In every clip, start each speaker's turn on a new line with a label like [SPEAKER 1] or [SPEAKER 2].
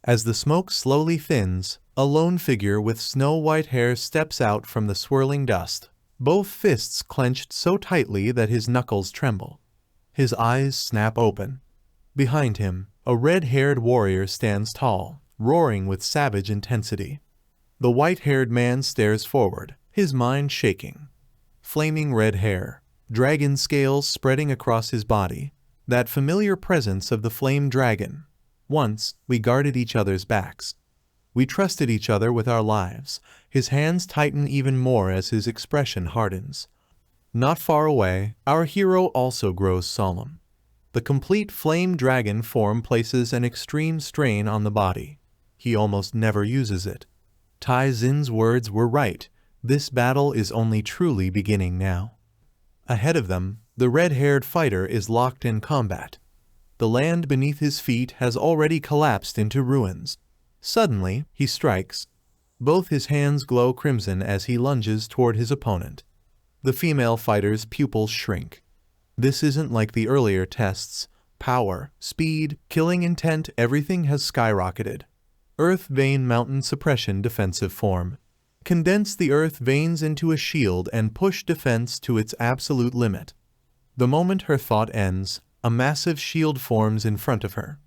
[SPEAKER 1] As the smoke slowly thins, a lone figure with snow-white hair steps out from the swirling dust, both fists clenched so tightly that his knuckles tremble. His eyes snap open. Behind him, a red-haired warrior stands tall, roaring with savage intensity. The white-haired man stares forward, his mind shaking. Flaming red hair, dragon scales spreading across his body, that familiar presence of the flame dragon. Once, we guarded each other's backs. We trusted each other with our lives. His hands tighten even more as his expression hardens. Not far away, our hero also grows solemn. The complete flame dragon form places an extreme strain on the body. He almost never uses it. Tai Xin's words were right. This battle is only truly beginning now. Ahead of them, the red-haired fighter is locked in combat. The land beneath his feet has already collapsed into ruins. Suddenly, he strikes. Both his hands glow crimson as he lunges toward his opponent. The female fighter's pupils shrink. This isn't like the earlier tests. Power, speed, killing intent, everything has skyrocketed. Earth Vein Mountain Suppression Defensive Form. Condense the earth veins into a shield and push defense to its absolute limit. The moment her thought ends, a massive shield forms in front of her.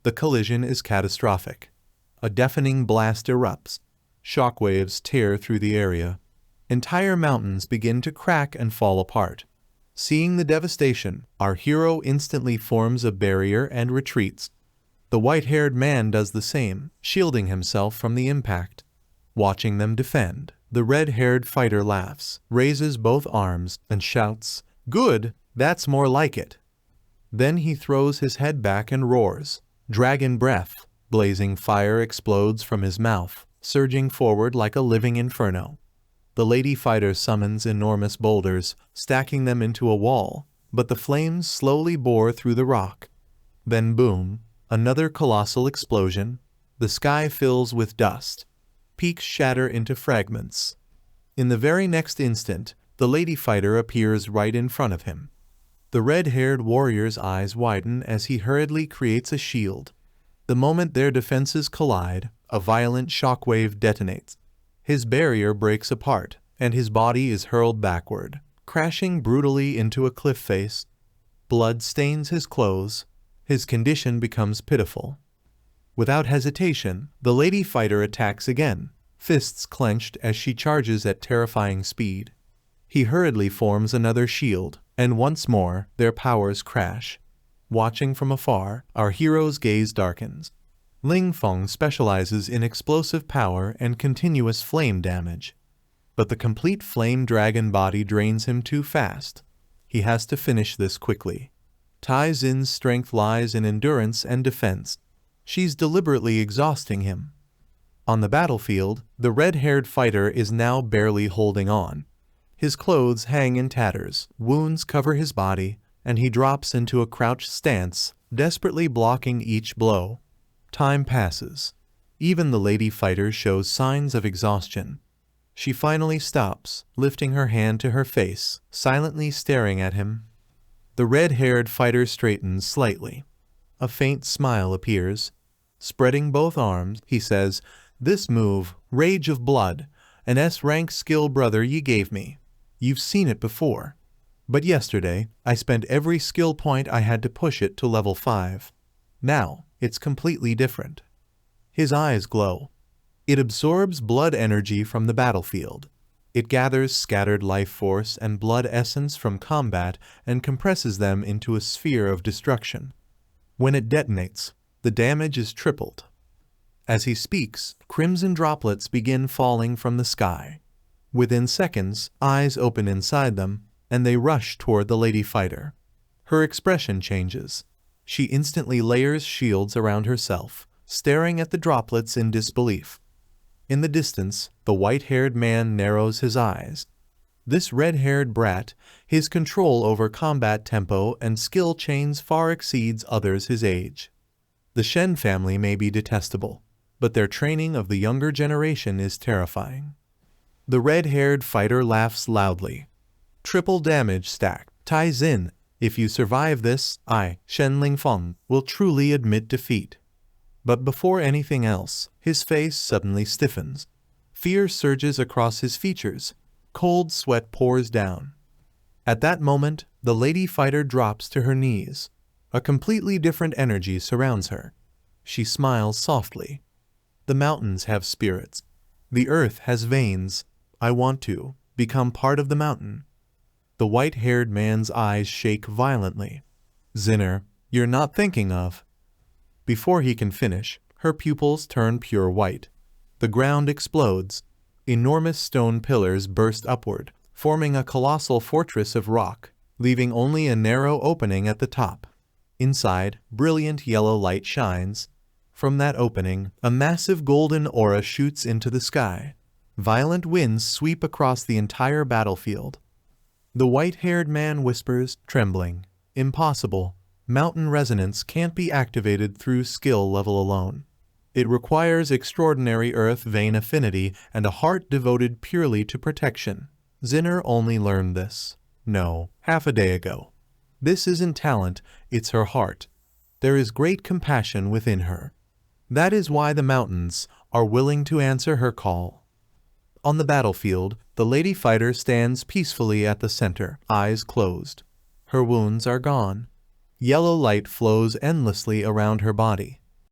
[SPEAKER 1] The collision is catastrophic. A deafening blast erupts. Shockwaves tear through the area. Entire mountains begin to crack and fall apart. Seeing the devastation, our hero instantly forms a barrier and retreats. The white-haired man does the same, shielding himself from the impact. Watching them defend, the red-haired fighter laughs, raises both arms, and shouts, "Good, that's more like it." Then he throws his head back and roars. Dragon breath, blazing fire explodes from his mouth, surging forward like a living inferno. The lady fighter summons enormous boulders, stacking them into a wall, but the flames slowly bore through the rock. Then boom, another colossal explosion. The sky fills with dust. Peaks shatter into fragments. In the very next instant, the lady fighter appears right in front of him. The red-haired warrior's eyes widen as he hurriedly creates a shield. The moment their defenses collide, a violent shockwave detonates. His barrier breaks apart, and his body is hurled backward, crashing brutally into a cliff face. Blood stains his clothes. His condition becomes pitiful. Without hesitation, the lady fighter attacks again, fists clenched as she charges at terrifying speed. He hurriedly forms another shield, and once more, their powers crash. Watching from afar, our hero's gaze darkens. Ling Feng specializes in explosive power and continuous flame damage. But the complete flame dragon body drains him too fast. He has to finish this quickly. Tai Xin's strength lies in endurance and defense. She's deliberately exhausting him. On the battlefield, the red-haired fighter is now barely holding on. His clothes hang in tatters, wounds cover his body, and he drops into a crouched stance, desperately blocking each blow. Time passes. Even the lady fighter shows signs of exhaustion. She finally stops, lifting her hand to her face, silently staring at him. The red-haired fighter straightens slightly. A faint smile appears. Spreading both arms, he says, "This move, Rage of Blood, an S-rank skill brother ye gave me. You've seen it before. But yesterday, I spent every skill point I had to push it to level 5. Now, it's completely different." His eyes glow. It absorbs blood energy from the battlefield. It gathers scattered life force and blood essence from combat and compresses them into a sphere of destruction. When it detonates, the damage is tripled. As he speaks, crimson droplets begin falling from the sky. Within seconds, eyes open inside them, and they rush toward the lady fighter. Her expression changes. She instantly layers shields around herself, staring at the droplets in disbelief. In the distance, the white-haired man narrows his eyes. This red-haired brat, his control over combat tempo and skill chains far exceeds others his age. The Shen family may be detestable, but their training of the younger generation is terrifying. The red-haired fighter laughs loudly. Triple damage stacked. Tai Xin, if you survive this, I, Shen Lingfeng, will truly admit defeat. But before anything else, his face suddenly stiffens. Fear surges across his features. Cold sweat pours down. At that moment, the lady fighter drops to her knees. A completely different energy surrounds her. She smiles softly. The mountains have spirits. The earth has veins. I want to become part of the mountain. The white-haired man's eyes shake violently. Zinner, you're not thinking of. Before he can finish, her pupils turn pure white. The ground explodes. Enormous stone pillars burst upward, forming a colossal fortress of rock, leaving only a narrow opening at the top. Inside, brilliant yellow light shines. From that opening, a massive golden aura shoots into the sky. Violent winds sweep across the entire battlefield. The white-haired man whispers, trembling, "Impossible. Mountain resonance can't be activated through skill level alone. It requires extraordinary earth vein affinity and a heart devoted purely to protection." Zinner only learned this. No, half a day ago. This isn't talent, it's her heart. There is great compassion within her. That is why the mountains are willing to answer her call. On the battlefield, the lady fighter stands peacefully at the center, eyes closed. Her wounds are gone. Yellow light flows endlessly around her body.